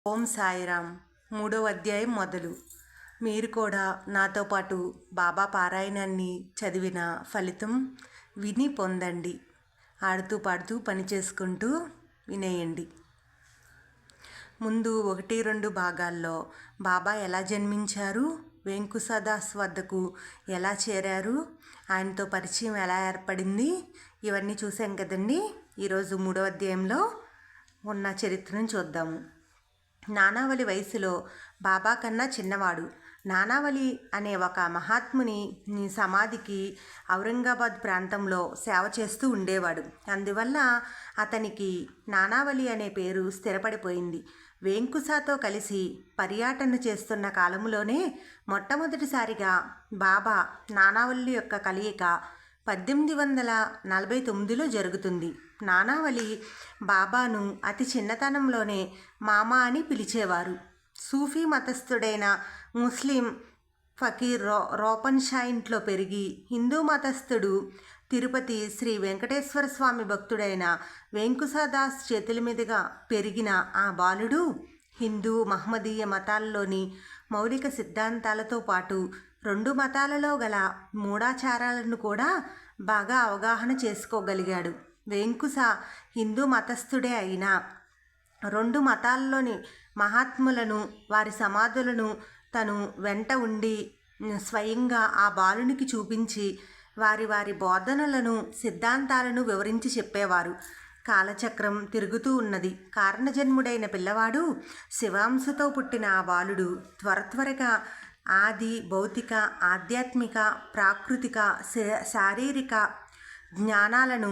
ఓం సాయిరామ్. 3వ అధ్యాయం మొదలు. మీరు కూడా నాతో పాటు బాబా పారాయణాన్ని చదివిన ఫలితం విని పొందండి. ఆడుతూ పాడుతూ పని చేసుకుంటూ వినేయండి. ముందు 1-2 భాగాల్లో బాబా ఎలా జన్మించారు, వెంకుసాదాస్ వద్దకు ఎలా చేరారు, ఆయనతో పరిచయం ఎలా ఏర్పడింది, ఇవన్నీ చూసాం కదండి. ఈరోజు 3వ అధ్యాయంలో ఉన్న చరిత్రను చూద్దాము. నానావళి వయసులో బాబా కన్నా చిన్నవాడు. నానావళి అనే ఒక మహాత్ముని సమాధికి ఔరంగాబాద్ ప్రాంతంలో సేవ చేస్తూ ఉండేవాడు. అందువల్ల అతనికి నానావళి అనే పేరు స్థిరపడిపోయింది. వెంకుసాతో కలిసి పర్యటన చేస్తున్న కాలంలోనే మొట్టమొదటిసారిగా బాబా నానావళి యొక్క కలయిక 1849లో జరుగుతుంది. నానావళి బాబాను అతి చిన్నతనంలోనే మామా అని పిలిచేవారు. సూఫీ మతస్థుడైన ముస్లిం ఫకీర్ రోపన్ షా ఇంట్లో పెరిగి హిందూ మతస్థుడు తిరుపతి శ్రీ వెంకటేశ్వర స్వామి భక్తుడైన వెంకుసాదాస్ చేతుల మీదుగా పెరిగిన ఆ బాలుడు హిందూ మహమ్మదీయ మతాల్లోని మౌలిక సిద్ధాంతాలతో పాటు 2 మతాలలో గల మూఢాచారాలను కూడా బాగా అవగాహన చేసుకోగలిగాడు. వెంకుస హిందూ మతస్థుడే అయినా 2 మతాల్లోని మహాత్ములను, వారి సమాధులను తను వెంట ఉండి స్వయంగా ఆ బాలునికి చూపించి వారి బోధనలను, సిద్ధాంతాలను వివరించి చెప్పేవారు. కాలచక్రం తిరుగుతూ ఉన్నది. కారణజన్ముడైన పిల్లవాడు, శివాంశతో పుట్టిన ఆ బాలుడు త్వరగా ఆది భౌతిక, ఆధ్యాత్మిక, ప్రాకృతిక, శారీరక జ్ఞానాలను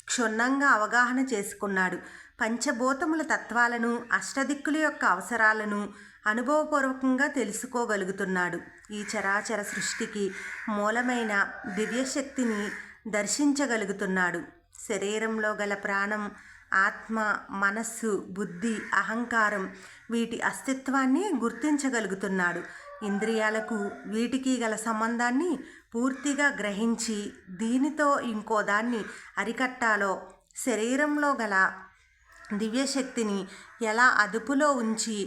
క్షుణ్ణంగా అవగాహన చేసుకున్నాడు. పంచభూతముల తత్వాలను, అష్టదిక్కుల యొక్క అవసరాలను అనుభవపూర్వకంగా తెలుసుకోగలుగుతున్నాడు. ఈ చరాచర సృష్టికి మూలమైన దివ్యశక్తిని దర్శించగలుగుతున్నాడు. శరీరంలో గల ప్రాణం, ఆత్మ, మనస్సు, బుద్ధి, అహంకారం వీటి అస్తిత్వాన్ని గుర్తించగలుగుతున్నాడు. ఇంద్రియాలకు వీటికి గల సంబంధాన్ని పూర్తిగా గ్రహించి దీనితో ఇంకో దాన్ని అరికట్టాలో, శరీరంలో గల దివ్యశక్తిని ఎలా అదుపులో ఉంచి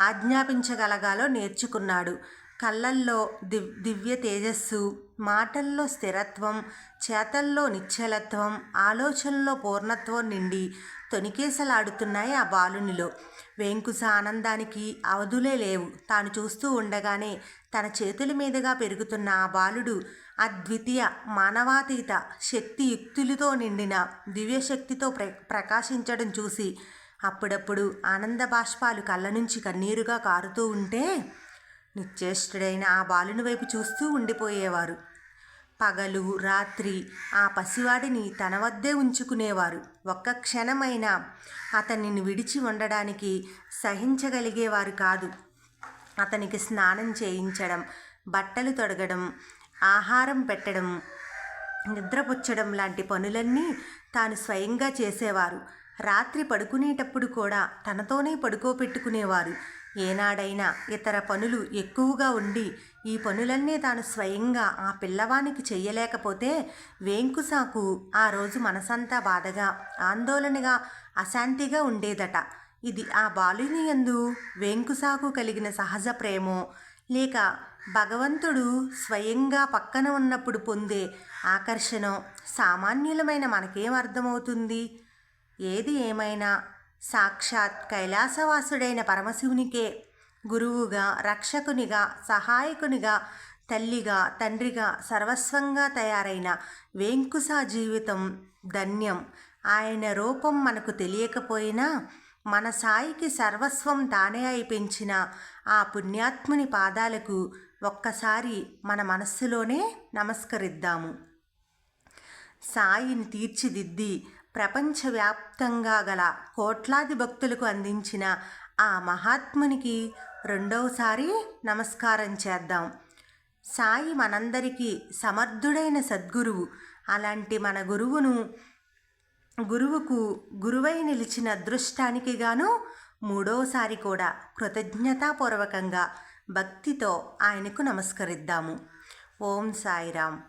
ఆజ్ఞాపించగలగాలో నేర్చుకున్నాడు. కళ్ళల్లో దివ్య తేజస్సు, మాటల్లో స్థిరత్వం, చేతల్లో నిశ్చలత్వం, ఆలోచనలో పూర్ణత్వం నిండి తొనికేసలాడుతున్నాయి ఆ బాలునిలో. వెంకుస ఆనందానికి అవధులే లేవు. తాను చూస్తూ ఉండగానే తన చేతుల మీదుగా పెరుగుతున్న ఆ బాలుడు అద్వితీయ, మానవాతీత శక్తియుక్తులతో నిండిన దివ్యశక్తితో ప్రకాశించడం చూసి అప్పుడప్పుడు ఆనంద బాష్పాలు కళ్ళ నుంచి కన్నీరుగా కారుతూ ఉంటే నిశ్చేష్టుడైన ఆ బాలుని వైపు చూస్తూ ఉండిపోయేవారు. పగలు రాత్రి ఆ పసివాడిని తన వద్దే ఉంచుకునేవారు. ఒక్క క్షణమైనా అతనిని విడిచి ఉండడానికి సహించగలిగేవారు కాదు. అతనికి స్నానం చేయించడం, బట్టలు తొడగడం, ఆహారం పెట్టడం, నిద్రపుచ్చడం లాంటి పనులన్నీ తాను స్వయంగా చేసేవారు. రాత్రి పడుకునేటప్పుడు కూడా తనతోనే పడుకోబెట్టుకునేవారు. ఏనాడైనా ఇతర పనులు ఎక్కువగా ఉండి ఈ పనులన్నీ తాను స్వయంగా ఆ పిల్లవానికి చెయ్యలేకపోతే వెంకుసాకు ఆ రోజు మనసంతా బాధగా, ఆందోళనగా, అశాంతిగా ఉండేదట. ఇది ఆ బాలుని యందు వెంకుసాకు కలిగిన సహజ ప్రేమో, లేక భగవంతుడు స్వయంగా పక్కన ఉన్నప్పుడు పొందే ఆకర్షణ సామాన్యులమైన మనకేం అర్థమవుతుంది? ఏది ఏమైనా సాక్షాత్ కైలాసవాసుడైన పరమశివునికే గురువుగా, రక్షకునిగా, సహాయకునిగా, తల్లిగా, తండ్రిగా సర్వస్వంగా తయారైన వెంకుస జీవితం ధన్యం. ఆయన రూపం మనకు తెలియకపోయినా మన సాయికి సర్వస్వం తానే అయి పెంచిన ఆ పుణ్యాత్ముని పాదాలకు ఒక్కసారి మన మనస్సులోనే నమస్కరిద్దాము. సాయిని తీర్చిదిద్ది ప్రపంచవ్యాప్తంగా గల కోట్లాది భక్తులకు అందించిన ఆ మహాత్మునికి రెండవసారి నమస్కారం చేద్దాం. సాయి మనందరికీ సమర్థుడైన సద్గురువు. అలాంటి మన గురువుకు గురువై నిలిచిన అదృష్టానికి గాను మూడోసారి కూడా కృతజ్ఞతాపూర్వకంగా భక్తితో ఆయనకు నమస్కరిద్దాము. ఓం సాయిరామ్.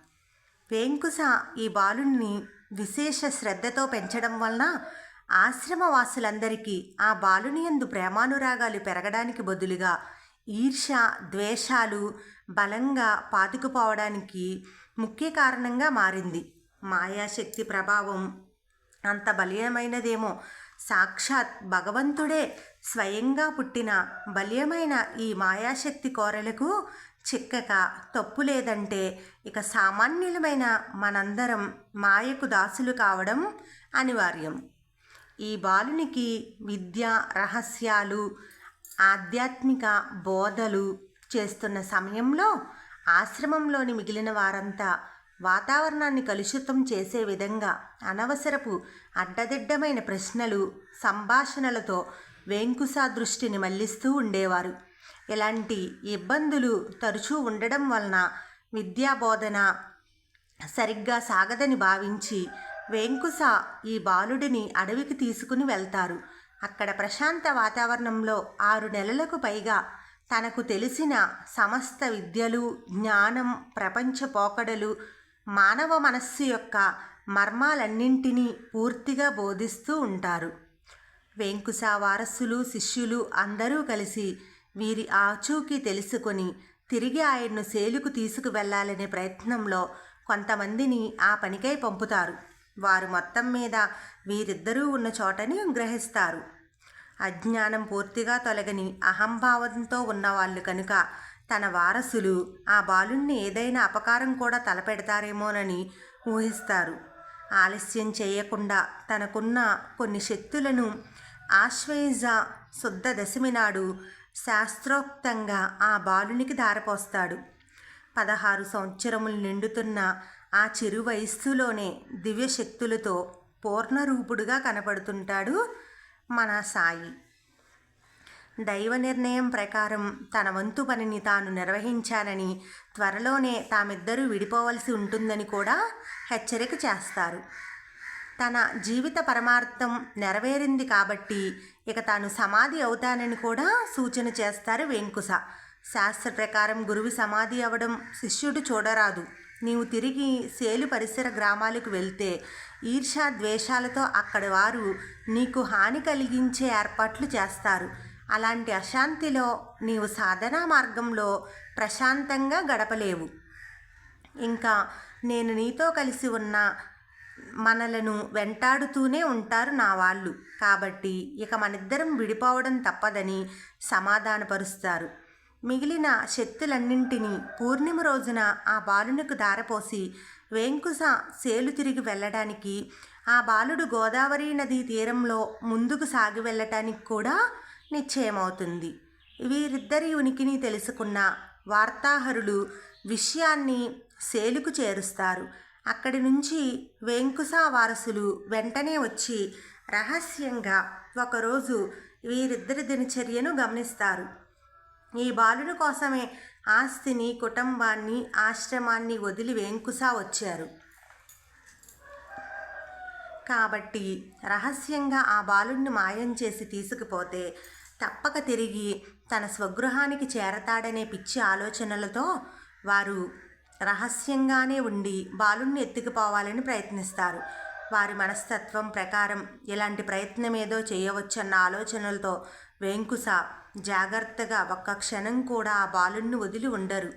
వెంకుస ఈ బాలుని విశేష శ్రద్ధతో పెంచడం వలన ఆశ్రమవాసులందరికీ ఆ బాలుని యందు ప్రేమానురాగాలు పెరగడానికి బదులుగా ఈర్ష్య ద్వేషాలు బలంగా పాతుకుపోవడానికి ముఖ్య కారణంగా మారింది. మాయాశక్తి ప్రభావం అంత బలీయమైనదేమో. సాక్షాత్ భగవంతుడే స్వయంగా పుట్టిన బలీయమైన ఈ మాయాశక్తి కోరలకు చిక్కక తప్పు లేదంటే ఇక సామాన్యులమైన మనందరం మాయకు దాసులు కావడం అనివార్యం. ఈ బాలునికి విద్య రహస్యాలు ఆధ్యాత్మిక బోధలు చేస్తున్న సమయంలో ఆశ్రమంలోని మిగిలిన వారంతా వాతావరణాన్ని కలుషితం చేసే విధంగా అనవసరపు అడ్డదిడ్డమైన ప్రశ్నలు సంభాషణలతో వెంకుశ దృష్టిని మళ్లిస్తూ ఉండేవారు. ఇలాంటి ఇబ్బందులు తరచూ ఉండడం వలన విద్యాబోధన సరిగ్గా సాగదని భావించి వెంకుశ ఈ బాలుడిని అడవికి తీసుకుని వెళ్తారు. అక్కడ ప్రశాంత వాతావరణంలో 6 నెలలకు పైగా తనకు తెలిసిన సమస్త విద్యలు జ్ఞానం ప్రపంచ పోకడలు మానవ మనస్సు యొక్క మర్మాలన్నింటినీ పూర్తిగా బోధిస్తూ ఉంటారు. వెంకుశ వారసులు శిష్యులు అందరూ కలిసి వీరి ఆచూకీ తెలుసుకొని తిరిగి ఆయన్ను సేలుకు తీసుకువెళ్లాలనే ప్రయత్నంలో కొంతమందిని ఆ పనికై పంపుతారు. వారు మొత్తం మీద వీరిద్దరూ ఉన్న చోటని గ్రహిస్తారు. అజ్ఞానం పూర్తిగా తొలగని అహంభావంతో ఉన్నవాళ్ళు కనుక తన వారసులు ఆ బాలుణ్ణి ఏదైనా అపకారం కూడా తలపెడతారేమోనని ఊహిస్తారు. ఆలస్యం చేయకుండా తనకున్న కొన్ని శక్తులను ఆశ్వయుజ శుద్ధ దశమి నాడు శాస్త్రోక్తంగా ఆ బాలునికి ధారపోస్తాడు. 16 సంవత్సరములు నిండుతున్న ఆ చిరు వయస్సులోనే దివ్యశక్తులతో పూర్ణరూపుడుగా కనపడుతుంటాడు మన సాయి. దైవ నిర్ణయం ప్రకారం తన వంతు పనిని తాను నిర్వహించానని, త్వరలోనే తామిద్దరూ విడిపోవలసి ఉంటుందని కూడా హెచ్చరిక చేస్తారు. తన జీవిత పరమార్థం నెరవేరింది కాబట్టి ఇక తాను సమాధి అవుతానని కూడా సూచన చేస్తారు వెంకుశ. శాస్త్ర ప్రకారం గురువు సమాధి అవ్వడం శిష్యుడు చూడరాదు. నీవు తిరిగి సేలు పరిసర గ్రామాలకు వెళ్తే ఈర్ష్యా ద్వేషాలతో అక్కడి వారు నీకు హాని కలిగించే ఏర్పాట్లు చేస్తారు. అలాంటి అశాంతిలో నీవు సాధనా మార్గంలో ప్రశాంతంగా గడపలేవు. ఇంకా నేను నీతో కలిసి ఉన్న మనలను వెంటాడుతూనే ఉంటారు నా వాళ్ళు. కాబట్టి ఇక మనిద్దరం విడిపోవడం తప్పదని సమాధానపరుస్తారు. మిగిలిన శక్తులన్నింటినీ పూర్ణిమ రోజున ఆ బాలునికి ధారపోసి వెంకుశ సేలు తిరిగి వెళ్ళడానికి, ఆ బాలుడు గోదావరి నదీ తీరంలో ముందుకు సాగి వెళ్ళటానికి కూడా నిశ్చయమవుతుంది. వీరిద్దరి ఉనికిని తెలుసుకున్న వార్తాహరులు విషయాన్ని సేలుకు చేరుస్తారు. అక్కడి నుంచి వెంకుశ వారసులు వెంటనే వచ్చి రహస్యంగా ఒకరోజు వీరిద్దరి దినచర్యను గమనిస్తారు. ఈ బాలుని కోసమే ఆస్తిని కుటుంబాన్ని ఆశ్రమాన్ని వదిలి వెంకుశ వచ్చారు కాబట్టి రహస్యంగా ఆ బాలుణ్ణి మాయం చేసి తీసుకుపోతే తప్పక తిరిగి తన స్వగృహానికి చేరతాడనే పిచ్చి ఆలోచనలతో వారు రహస్యంగానే ఉండి బాలుణ్ణి ఎత్తుకుపోవాలని ప్రయత్నిస్తారు. వారి మనస్తత్వం ప్రకారం ఇలాంటి ప్రయత్నం ఏదో చేయవచ్చన్న ఆలోచనలతో వెంకుశ జాగ్రత్తగా ఒక్క క్షణం కూడా ఆ బాలుణ్ణి వదిలి ఉండరు.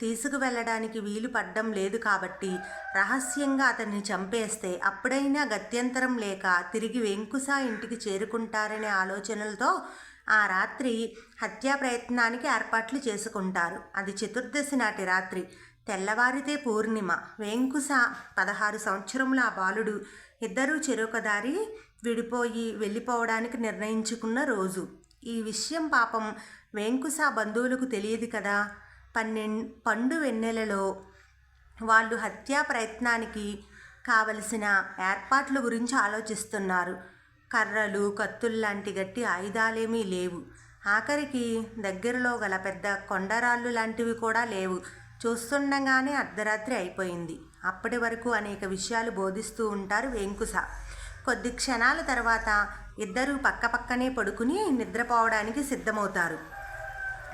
తీసుకువెళ్ళడానికి వీలు పడ్డం లేదు కాబట్టి రహస్యంగా అతన్ని చంపేస్తే అప్పుడైనా గత్యంతరం లేక తిరిగి వెంకుశ ఇంటికి చేరుకుంటారనే ఆలోచనలతో ఆ రాత్రి హత్యా ప్రయత్నానికి ఏర్పాట్లు చేసుకుంటారు. అది చతుర్దశి నాటి రాత్రి. తెల్లవారితే పూర్ణిమ. వెంకుశ 16 సంవత్సరముల ఆ బాలుడు ఇద్దరూ చెరొక దారి విడిపోయి వెళ్ళిపోవడానికి నిర్ణయించుకున్న రోజు. ఈ విషయం పాపం వెంకుశ బంధువులకు తెలియదు కదా. పండు వెన్నెలలో వాళ్ళు హత్యా ప్రయత్నానికి కావలసిన ఏర్పాట్ల గురించి ఆలోచిస్తున్నారు. కర్రలు కత్తుల్లాంటి గట్టి ఆయుధాలేమీ లేవు. ఆఖరికి దగ్గరలో గల పెద్ద కొండరాళ్ళు లాంటివి కూడా లేవు. చూస్తుండగానే అర్ధరాత్రి అయిపోయింది. అప్పటి వరకు అనేక విషయాలు బోధిస్తూ ఉంటారు వెంకుశ. కొద్ది క్షణాల తర్వాత ఇద్దరూ పక్కపక్కనే పడుకుని నిద్రపోవడానికి సిద్ధమవుతారు.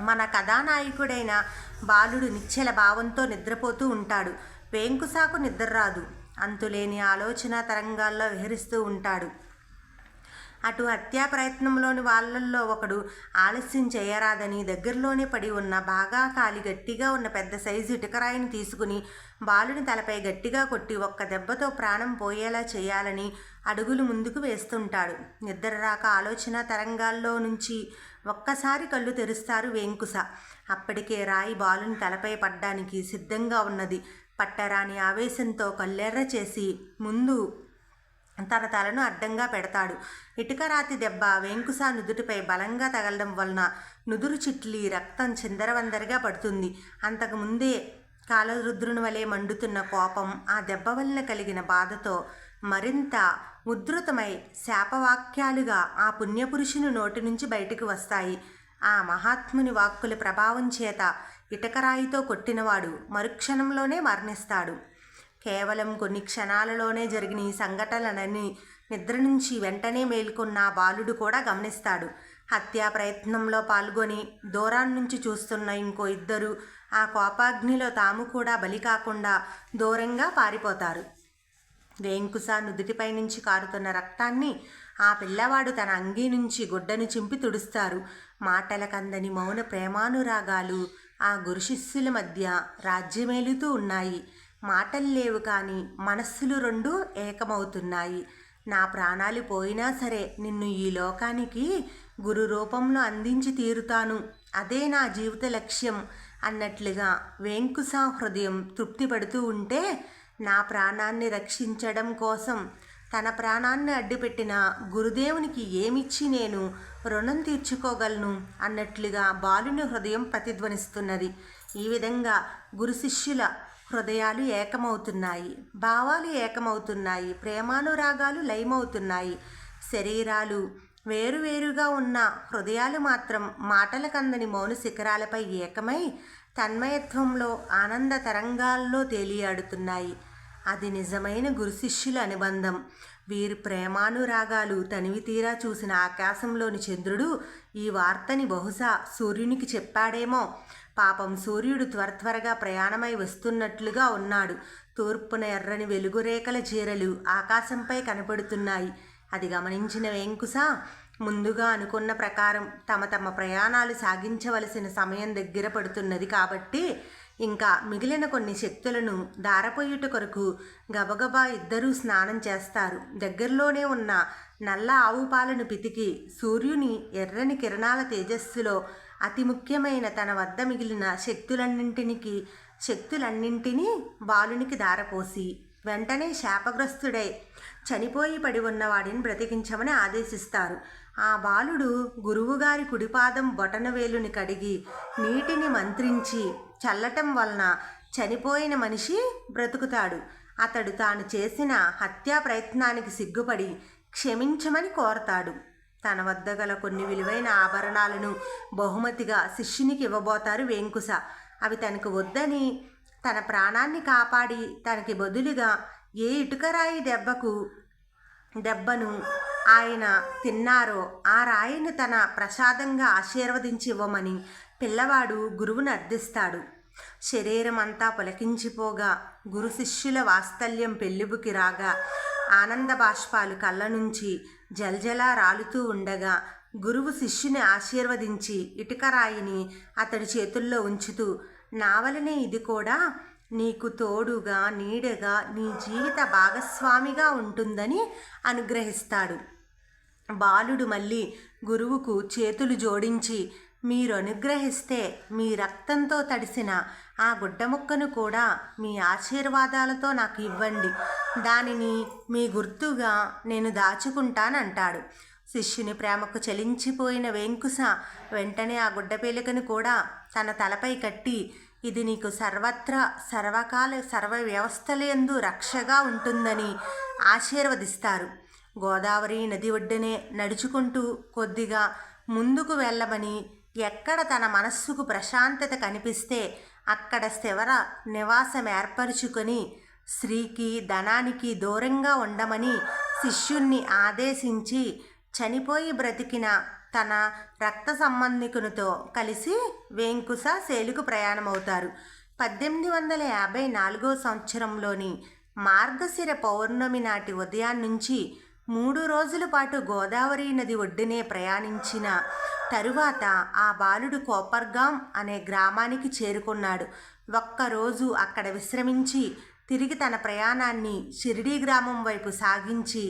మన కథానాయకుడైన బాలుడు నిశ్చల భావంతో నిద్రపోతూ ఉంటాడు. వెంకుశకు నిద్ర రాదు. అంతులేని ఆలోచన తరంగాల్లో విహరిస్తూ ఉంటాడు. అటు హత్యా ప్రయత్నంలోని వాళ్ళల్లో ఒకడు ఆలస్యం చేయరాదని దగ్గరలోనే పడి ఉన్న బాగా కాలి గట్టిగా ఉన్న పెద్ద సైజు ఇటుకరాయిని తీసుకుని బాలుని తలపై గట్టిగా కొట్టి ఒక్క దెబ్బతో ప్రాణం పోయేలా చేయాలని అడుగులు ముందుకు వేస్తుంటాడు. నిద్ర రాక ఆలోచన తరంగాల్లో నుంచి ఒక్కసారి కళ్ళు తెరుస్తారు వెంకుస. అప్పటికే రాయి బాలుని తలపై పడ్డానికి సిద్ధంగా ఉన్నది. పట్టరాని ఆవేశంతో కళ్ళెర్ర చేసి ముందు తన తలను అడ్డంగా పెడతాడు. ఇటుక రాతి దెబ్బ వెంకుస నుదుటిపై బలంగా తగలడం వలన నుదురు చిట్లి రక్తం చిందరవందరగా పడుతుంది. అంతకుముందే కాలరుద్రుని వలె మండుతున్న కోపం ఆ దెబ్బ వలన కలిగిన బాధతో మరింత ఉద్ధృతమై శాపవాక్యాలుగా ఆ పుణ్యపురుషుని నోటి నుంచి బయటకు వస్తాయి. ఆ మహాత్ముని వాక్కుల ప్రభావం చేత ఇటకరాయితో కొట్టినవాడు మరుక్షణంలోనే మరణిస్తాడు. కేవలం కొన్ని క్షణాలలోనే జరిగిన ఈ సంఘటనలని నిద్ర నుంచి వెంటనే మేల్కొన్న బాలుడు కూడా గమనిస్తాడు. హత్యా ప్రయత్నంలో పాల్గొని దూరాన్నించి చూస్తున్న ఇంకో ఇద్దరు ఆ కోపాగ్నిలో తాము కూడా బలి కాకుండా దూరంగా పారిపోతారు. వెంకుస నుదుటిపై నుంచి కారుతున్న రక్తాన్ని ఆ పిల్లవాడు తన అంగీ నుంచి గుడ్డను చింపి తుడుస్తారు. మాటలకందని మౌన ప్రేమానురాగాలు ఆ గురుశిష్యుల మధ్య రాజ్యమేలుతూ ఉన్నాయి. మాటలు లేవు కానీ మనస్సులు రెండు ఏకమవుతున్నాయి. నా ప్రాణాలు పోయినా సరే నిన్ను ఈ లోకానికి గురు రూపంలో అందించి తీరుతాను, అదే నా జీవిత లక్ష్యం అన్నట్లుగా వెంకుస హృదయం తృప్తి పడుతూ ఉంటే, నా ప్రాణాన్ని రక్షించడం కోసం తన ప్రాణాన్ని అడ్డుపెట్టిన గురుదేవునికి ఏమిచ్చి నేను రుణం తీర్చుకోగలను అన్నట్లుగా బాలుని హృదయం ప్రతిధ్వనిస్తున్నది. ఈ విధంగా గురు శిష్యుల హృదయాలు ఏకమవుతున్నాయి, భావాలు ఏకమవుతున్నాయి, ప్రేమానురాగాలు లయమవుతున్నాయి. శరీరాలు వేరువేరుగా ఉన్న హృదయాలు మాత్రం మాటలకందని మౌన శిఖరాలపై ఏకమై తన్మయత్వంలో ఆనంద తరంగాల్లో తేలియాడుతున్నాయి. అది నిజమైన గురు శిష్యుల అనుబంధం. వీరి ప్రేమానురాగాలు తనివి తీరా చూసిన ఆకాశంలోని చంద్రుడు ఈ వార్తని బహుశా సూర్యునికి చెప్పాడేమో. పాపం సూర్యుడు త్వరగా ప్రయాణమై వస్తున్నట్లుగా ఉన్నాడు. తూర్పున ఎర్రని వెలుగురేఖల చీరలు ఆకాశంపై కనపడుతున్నాయి. అది గమనించిన వెంకుస ముందుగా అనుకున్న ప్రకారం తమ ప్రయాణాలు సాగించవలసిన సమయం దగ్గర పడుతున్నది కాబట్టి ఇంకా మిగిలిన కొన్ని శక్తులను దారపోయుట కొరకు గబగబా ఇద్దరూ స్నానం చేస్తారు. దగ్గరలోనే ఉన్న నల్ల ఆవు పాలను పితికి సూర్యుని ఎర్రని కిరణాల తేజస్సులో అతి ముఖ్యమైన తన వద్ద మిగిలిన శక్తులన్నింటినీ బాలునికి దారపోసి వెంటనే శాపగ్రస్తుడై చనిపోయి పడి ఉన్నవాడిని బ్రతికించమని ఆదేశిస్తారు. ఆ బాలుడు గురువుగారి కుడిపాదం బొటనవేలుని కడిగి నీటిని మంత్రించి చల్లటం వలన చనిపోయిన మనిషి బ్రతుకుతాడు. అతడు తాను చేసిన హత్యా ప్రయత్నానికి సిగ్గుపడి క్షమించమని కోరతాడు. తన వద్ద గల కొన్ని విలువైన ఆభరణాలను బహుమతిగా శిష్యునికి ఇవ్వబోతారు వెంకుస. అవి తనకు వద్దని తన ప్రాణాన్ని కాపాడి తనకి బదులుగా ఏ ఇటుకరాయి దెబ్బను ఆయన తిన్నారో ఆ రాయిని తన ప్రసాదంగా ఆశీర్వదించి ఇవ్వమని పిల్లవాడు గురువును అర్థిస్తాడు. శరీరం అంతా పులకించిపోగా గురు శిష్యుల వాత్సల్యం పెళ్ళిబుకి రాగా ఆనంద బాష్పాలు కళ్ళ నుంచి జల్జలా రాలుతూ ఉండగా గురువు శిష్యుని ఆశీర్వదించి ఇటుకరాయిని అతడి చేతుల్లో ఉంచుతూ, నా వలనే ఇది కూడా నీకు తోడుగా నీడగా నీ జీవిత భాగస్వామిగా ఉంటుందని అనుగ్రహిస్తాడు. బాలుడు మళ్ళీ గురువుకు చేతులు జోడించి, మీరు అనుగ్రహిస్తే మీ రక్తంతో తడిసిన ఆ గుడ్డముక్కను కూడా మీ ఆశీర్వాదాలతో నాకు ఇవ్వండి, దానిని మీ గుర్తుగా నేను దాచుకుంటానంటాడు. శిష్యుని ప్రేమకు చలించిపోయిన వెంకుస వెంటనే ఆ గుడ్డపేలికను కూడా తన తలపై కట్టి, ఇది నీకు సర్వత్రా సర్వకాల సర్వ వ్యవస్థలందు రక్షగా ఉంటుందని ఆశీర్వదిస్తారు. గోదావరి నది ఒడ్డునే నడుచుకుంటూ కొద్దిగా ముందుకు వెళ్ళమని, ఎక్కడ తన మనస్సుకు ప్రశాంతత కనిపిస్తే అక్కడ స్థిర నివాసం ఏర్పరచుకొని స్త్రీకి ధనానికి దూరంగా ఉండమని శిష్యుణ్ణి ఆదేశించి చనిపోయి బ్రతికిన తన రక్త సంబంధికునితో కలిసి వెంకుస సేలుకు ప్రయాణమవుతారు. 1854 సంవత్సరంలోని మార్గశిర పౌర్ణమి నాటి ఉదయాన్నుంచి 3 రోజుల పాటు గోదావరి నది ఒడ్డునే ప్రయాణించిన తరువాత ఆ బాలుడు కోపర్గాం అనే గ్రామానికి చేరుకున్నాడు. ఒక్కరోజు అక్కడ విశ్రమించి తిరిగి తన ప్రయాణాన్ని షిరిడీ గ్రామం వైపు సాగించి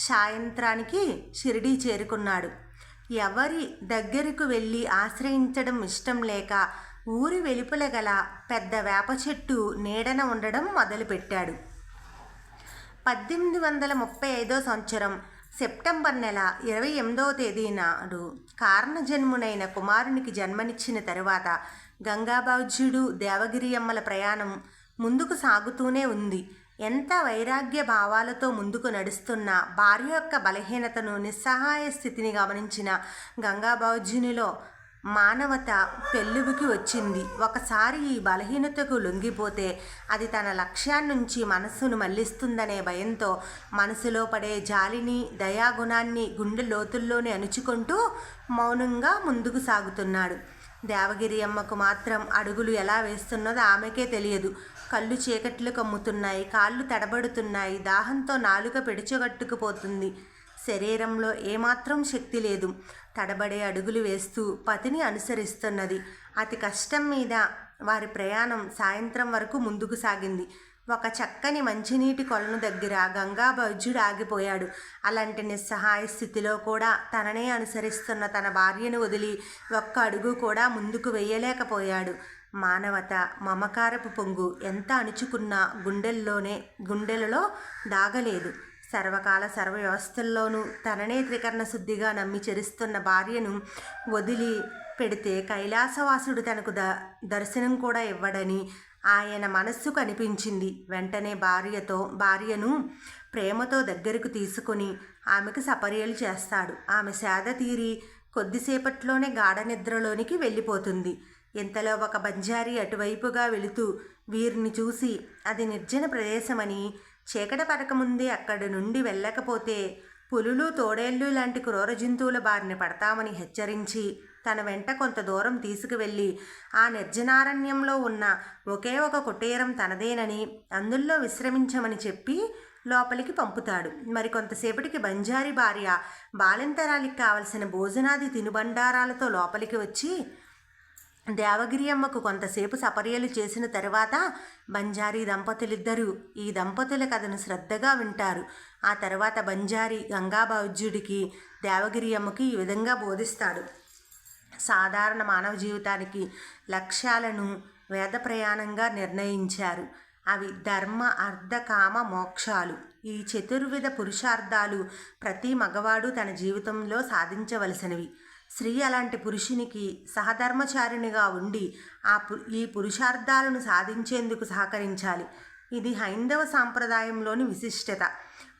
సాయంత్రానికి షిరిడీ చేరుకున్నాడు. ఎవరి దగ్గరకు వెళ్ళి ఆశ్రయించడం ఇష్టం లేక ఊరి వెలుపల గల పెద్ద వేప చెట్టు నీడన ఉండడం మొదలుపెట్టాడు. 1835 సంవత్సరం సెప్టెంబర్ నెల 28వ తేదీ నాడు కారణజన్మునైన కుమారునికి జన్మనిచ్చిన తరువాత గంగాబావ్జుడు దేవగిరి అమ్మల ప్రయాణం ముందుకు సాగుతూనే ఉంది. ఎంత వైరాగ్య భావాలతో ముందుకు నడుస్తున్న భార్య యొక్క బలహీనతను, నిస్సహాయ స్థితిని గమనించిన గంగాబావ్జునిలో మానవత పెళ్ళుబికి వచ్చింది. ఒకసారి ఈ బలహీనతకు లొంగిపోతే అది తన లక్ష్యాన్నించి మనస్సును మళ్లిస్తుందనే భయంతో మనసులో పడే జాలిని, దయాగుణాన్ని గుండె లోతుల్లోనే అణుచుకుంటూ మౌనంగా ముందుకు సాగుతున్నాడు. దేవగిరి అమ్మకు మాత్రం అడుగులు ఎలా వేస్తున్నదో ఆమెకే తెలియదు. కళ్ళు చీకట్లు కమ్ముతున్నాయి, కాళ్ళు తడబడుతున్నాయి, దాహంతో నాలుక పెడుచగట్టుకుపోతుంది. శరీరంలో ఏమాత్రం శక్తి లేదు. తడబడే అడుగులు వేస్తూ పతిని అనుసరిస్తున్నది. అతి కష్టం మీద వారి ప్రయాణం సాయంత్రం వరకు ముందుకు సాగింది. ఒక చక్కని మంచినీటి కొలను దగ్గర గంగాబావ్జుడు ఆగిపోయాడు. అలాంటి నిస్సహాయ స్థితిలో కూడా తననే అనుసరిస్తున్న తన భార్యను వదిలి ఒక్క అడుగు కూడా ముందుకు వెయ్యలేకపోయాడు. మానవత, మమకారపు పొంగు ఎంత అణుచుకున్నా గుండెలలో దాగలేదు. సర్వకాల సర్వవ్యవస్థల్లోనూ తననే త్రికరణ శుద్ధిగా నమ్మి చెరుస్తున్న భార్యను వదిలి పెడితే కైలాసవాసుడు తనకు దర్శనం కూడా ఇవ్వడని ఆయన మనస్సుకు అనిపించింది. వెంటనే భార్యను ప్రేమతో దగ్గరకు తీసుకుని ఆమెకు సపర్యలు చేస్తాడు. ఆమె సేద తీరి కొద్దిసేపట్లోనే గాఢ నిద్రలోనికి వెళ్ళిపోతుంది. ఇంతలో ఒక బంజారీ అటువైపుగా వెళుతూ వీరిని చూసి అది నిర్జన ప్రదేశమని, చీకటి పడకముందే అక్కడి నుండి వెళ్ళకపోతే పులులు, తోడేళ్ళు లాంటి క్రూర జంతువుల బారిన పడతామని హెచ్చరించి తన వెంట కొంత దూరం తీసుకువెళ్ళి ఆ నిర్జనారణ్యంలో ఉన్న ఒకే ఒక కుటీరం తనదేనని, అందులో విశ్రమించమని చెప్పి లోపలికి పంపుతాడు. మరికొంతసేపటికి బంజారీ భార్య బాలింతరాలికి కావలసిన భోజనాది తినుబండారాలతో లోపలికి వచ్చి దేవగిరి అమ్మకు కొంతసేపు సపర్యలు చేసిన తరువాత బంజారీ దంపతులిద్దరూ ఈ దంపతుల కథను శ్రద్ధగా వింటారు. ఆ తర్వాత బంజారీ గంగాబావ్జుడికి, దేవగిరి అమ్మకి ఈ విధంగా బోధిస్తాడు. సాధారణ మానవ జీవితానికి లక్ష్యాలను వేద ప్రయాణంగా నిర్ణయించారు. అవి ధర్మ, అర్థ, కామ, మోక్షాలు. ఈ చతుర్విధ పురుషార్థాలు ప్రతి మగవాడు తన జీవితంలో సాధించవలసినవి. స్త్రీ అలాంటి పురుషునికి సహధర్మచారిణిగా ఉండి ఈ పురుషార్థాలను సాధించేందుకు సహకరించాలి. ఇది హైందవ సాంప్రదాయంలోని విశిష్టత.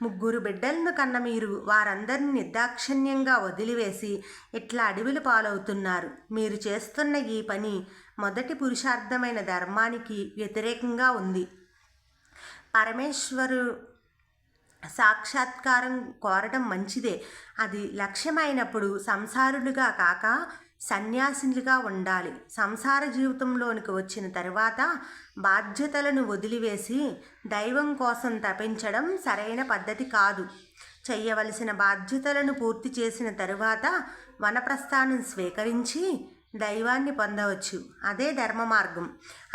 3 బిడ్డలను కన్న మీరు వారందరినీ నిర్దాక్షిణ్యంగా వదిలివేసి ఇట్లా అడవిలు పాలవుతున్నారు. మీరు చేస్తున్న ఈ పని మొదటి పురుషార్థమైన ధర్మానికి వ్యతిరేకంగా ఉంది. పరమేశ్వరు సాక్షాత్కారం కోరడం మంచిదే. అది లక్ష్యమైనప్పుడు సంసారులుగా కాక సన్యాసిలుగా ఉండాలి. సంసార జీవితంలోనికి వచ్చిన తరువాత బాధ్యతలను వదిలివేసి దైవం కోసం తపించడం సరైన పద్ధతి కాదు. చేయవలసిన బాధ్యతలను పూర్తి చేసిన తరువాత వనప్రస్థానం స్వీకరించి దైవాన్ని పొందవచ్చు. అదే ధర్మ మార్గం.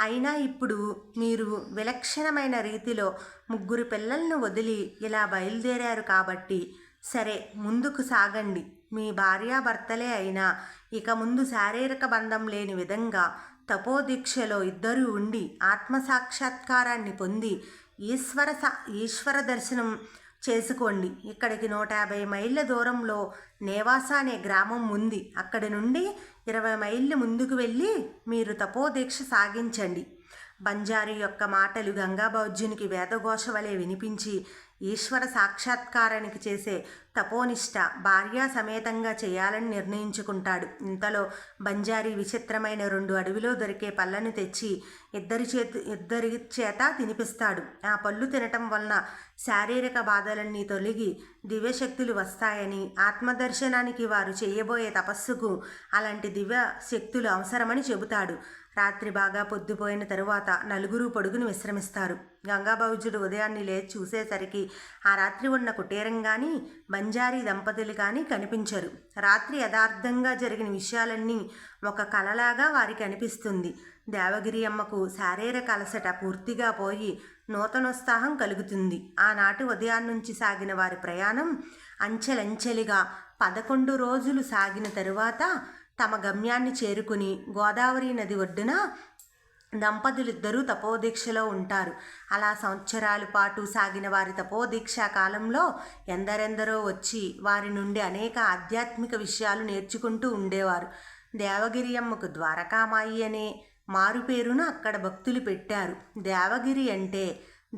అయినా ఇప్పుడు మీరు విలక్షణమైన రీతిలో 3 పిల్లలను వదిలి ఇలా బయలుదేరారు కాబట్టి సరే, ముందుకు సాగండి. మీ భార్యాభర్తలే అయినా ఇక ముందు శారీరక బంధం లేని విధంగా తపోదీక్షలో ఇద్దరూ ఉండి ఆత్మసాక్షాత్కారాన్ని పొంది ఈశ్వర దర్శనం చేసుకోండి. ఇక్కడికి 150 మైళ్ళ దూరంలో నేవాస అనే గ్రామం ఉంది. అక్కడి నుండి 20 మైళ్ళు ముందుకు వెళ్ళి మీరు తపోదీక్ష సాగించండి. బంజారీ యొక్క మాటలు గంగాబావ్జునికి వేదఘోష వలె వినిపించి ఈశ్వర సాక్షాత్కారానికి చేసే తపోనిష్ట భార్యా సమేతంగా చేయాలని నిర్ణయించుకుంటాడు. ఇంతలో బంజారీ విచిత్రమైన 2 అడవిలో దొరికే పళ్ళను తెచ్చి ఇద్దరి చేత తినిపిస్తాడు. ఆ పళ్ళు తినటం వలన శారీరక బాధలన్నీ తొలగి దివ్యశక్తులు వస్తాయని, ఆత్మదర్శనానికి వారు చేయబోయే తపస్సుకు అలాంటి దివ్య శక్తులు అవసరమని చెబుతాడు. రాత్రి బాగా పొద్దుపోయిన తరువాత నలుగురు పొడుగును విశ్రమిస్తారు. గంగాబౌజుడు ఉదయాన్నే లేచి చూసేసరికి ఆ రాత్రి ఉన్న కుటీరం కానీ బంజారీ దంపతులు కానీ కనిపించరు. రాత్రి యథార్థంగా జరిగిన విషయాలన్నీ ఒక కలలాగా వారికి అనిపిస్తుంది. దేవగిరి అమ్మకు శారీరక అలసట పూర్తిగా పోయి నూతనోత్సాహం కలుగుతుంది. ఆనాటి ఉదయాన్నుంచి సాగిన వారి ప్రయాణం అంచెలంచెలిగా 11 రోజులు సాగిన తరువాత తమ గమ్యాన్ని చేరుకుని గోదావరి నది ఒడ్డున దంపతులిద్దరూ తపోదీక్షలో ఉంటారు. అలా సంవత్సరాల పాటు సాగిన వారి తపోదీక్షా కాలంలో ఎందరెందరో వచ్చి వారి నుండి అనేక ఆధ్యాత్మిక విషయాలు నేర్చుకుంటూ ఉండేవారు. దేవగిరి అమ్మకు ద్వారకామాయి అనే మారుపేరును అక్కడ భక్తులు పెట్టారు. దేవగిరి అంటే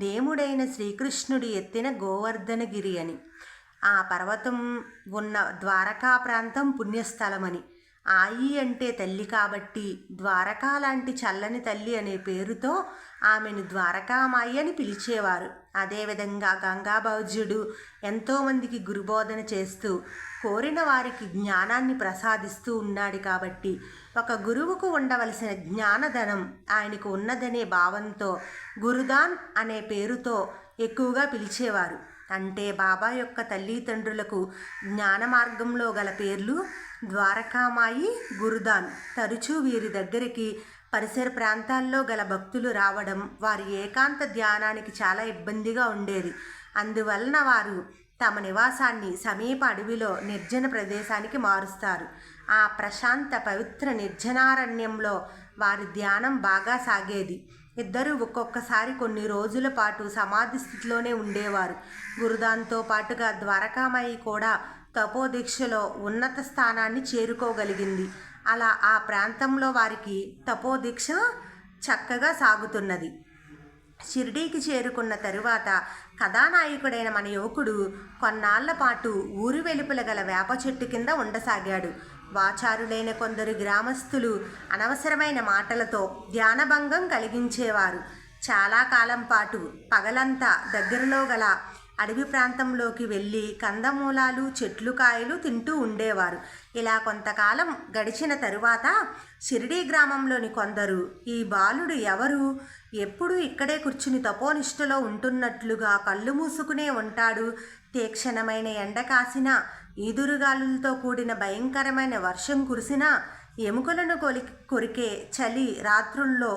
దేవుడైన శ్రీకృష్ణుడు ఎత్తిన గోవర్ధనగిరి అని. ఆ పర్వతం ఉన్న ద్వారకా ప్రాంతం పుణ్యస్థలమని. ఆయి అంటే తల్లి కాబట్టి ద్వారకా లాంటి చల్లని తల్లి అనే పేరుతో ఆమెను ద్వారకామాయి అని పిలిచేవారు. అదేవిధంగా గంగాబౌజుడు ఎంతోమందికి గురుబోధన చేస్తూ కోరిన వారికి జ్ఞానాన్ని ప్రసాదిస్తూ ఉన్నాడు కాబట్టి ఒక గురువుకు ఉండవలసిన జ్ఞానధనం ఆయనకు ఉన్నదనే భావంతో గురుదాన్ అనే పేరుతో ఎక్కువగా పిలిచేవారు. అంటే బాబా యొక్క తల్లిదండ్రులకు జ్ఞాన మార్గంలో గల పేర్లు ద్వారకామాయి, గురుదాన్. తరచూ వీరి దగ్గరికి పరిసర ప్రాంతాల్లో గల భక్తులు రావడం వారి ఏకాంత ధ్యానానికి చాలా ఇబ్బందిగా ఉండేది. అందువలన వారు తమ నివాసాన్ని సమీప అడవిలో నిర్జన ప్రదేశానికి మారుస్తారు. ఆ ప్రశాంత పవిత్ర నిర్జనారణ్యంలో వారి ధ్యానం బాగా సాగేది. ఇద్దరూ ఒక్కొక్కసారి కొన్ని రోజుల పాటు సమాధి స్థితిలోనే ఉండేవారు. గురుదాన్తో పాటుగా ద్వారకామాయి కూడా తపోదీక్షలో ఉన్నత స్థానాన్ని చేరుకోగలిగింది. అలా ఆ ప్రాంతంలో వారికి తపోదీక్ష చక్కగా సాగుతున్నది. షిరిడీకి చేరుకున్న తరువాత కథానాయకుడైన మన యువకుడు కొన్నాళ్ల పాటు ఊరి వెలుపల గల వేప చెట్టు కింద ఉండసాగాడు. వాచారులైన కొందరు గ్రామస్తులు అనవసరమైన మాటలతో ధ్యానభంగం కలిగించేవారు. చాలా కాలం పాటు పగలంతా దగ్గరలో గల అడవి ప్రాంతంలోకి వెళ్ళి కందమూలాలు, చెట్లు కాయలు తింటూ ఉండేవారు. ఇలా కొంతకాలం గడిచిన తరువాత షిరిడీ గ్రామంలోని కొందరు ఈ బాలుడు ఎవరు, ఎప్పుడు ఇక్కడే కూర్చుని తపోనిష్టలో ఉంటున్నట్లుగా కళ్ళు మూసుకునే ఉంటాడు, తీక్షణమైన ఎండ కాసినా ఈదురుగాలులతో కూడిన భయంకరమైన వర్షం కురిసినా ఎముకలను కొరికే చలి రాత్రుల్లో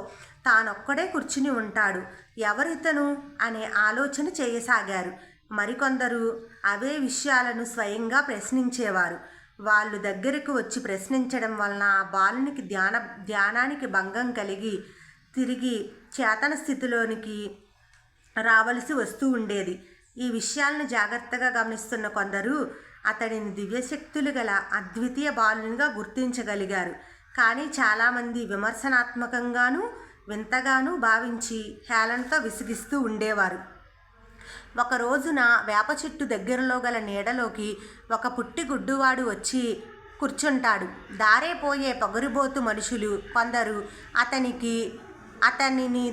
తానొక్కడే కూర్చుని ఉంటాడు, ఎవరితను అనే ఆలోచన చేయసాగారు. మరికొందరు అవే విషయాలను స్వయంగా ప్రశ్నించేవారు. వాళ్ళు దగ్గరకు వచ్చి ప్రశ్నించడం వలన ఆ బాలునికి ధ్యానానికి భంగం కలిగి తిరిగి చేతన స్థితిలోనికి రావలసి వస్తూ ఉండేది. ఈ విషయాలను జాగ్రత్తగా గమనిస్తున్న కొందరు అతడిని దివ్యశక్తులు గల అద్వితీయ బాలునిగా గుర్తించగలిగారు. కానీ చాలామంది విమర్శనాత్మకంగానూ వింతగానూ భావించి హేళనతో విసిగిస్తూ ఉండేవారు. ఒక రోజున వేప చెట్టు దగ్గరలో గల నీడలోకి ఒక పుట్టి గుడ్డువాడు వచ్చి కూర్చుంటాడు. దారే పోయే పొగరుబోతు మనుషులు కొందరు అతనిని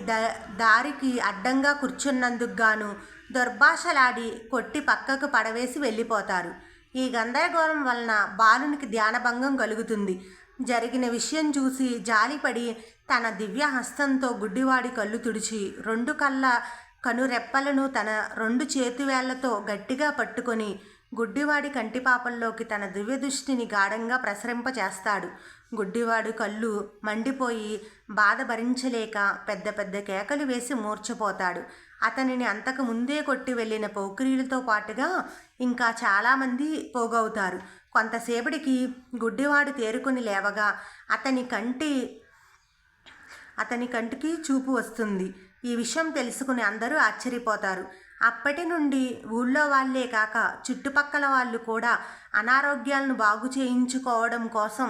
దారికి అడ్డంగా కూర్చున్నందుకు గాను దుర్భాషలాడి కొట్టి పక్కకు పడవేసి వెళ్ళిపోతారు. ఈ గందరగోళం వలన బాలునికి ధ్యానభంగం కలుగుతుంది. జరిగిన విషయం చూసి జాలిపడి తన దివ్య హస్తంతో గుడ్డివాడి కళ్ళు తుడిచి 2 కళ్ళ కనురెప్పలను తన 2 చేతివేళ్లతో గట్టిగా పట్టుకొని గుడ్డివాడి కంటిపాపల్లోకి తన దివ్య దృష్టిని గాఢంగా ప్రసరింపచేస్తాడు. గుడ్డివాడు కళ్ళు మండిపోయి బాధ భరించలేక పెద్ద పెద్ద కేకలు వేసి మూర్ఛపోతాడు. అతనిని అంతకు ముందే కొట్టి వెళ్ళిన పోకిరీలతో పాటుగా ఇంకా చాలామంది పోగవుతారు. కొంతసేపటికి గుడ్డివాడు తేరుకొని లేవగా అతని కంటికి చూపు వస్తుంది. ఈ విషయం తెలుసుకుని అందరూ ఆశ్చర్యపోతారు. అప్పటి నుండి ఊళ్ళో వాళ్ళే కాక చుట్టుపక్కల వాళ్ళు కూడా అనారోగ్యాలను బాగు చేయించుకోవడం కోసం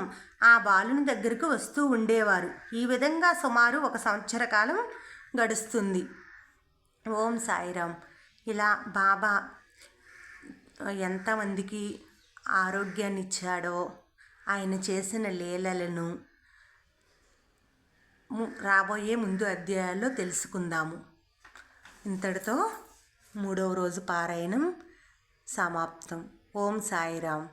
ఆ బాలుని దగ్గరకు వస్తూ ఉండేవారు. ఈ విధంగా సుమారు 1 సంవత్సర కాలం గడుస్తుంది. ఓం సాయిరామ్. ఇలా బాబా ఎంతమందికి ఆరోగ్యాన్ని ఇచ్చాడో ఆయన చేసిన లీలలను రాబోయే ముందు అధ్యాయాల్లో తెలుసుకుందాము. ఇంతటితో 3వ రోజు పారాయణం సమాప్తం. ఓం సాయిరామ్.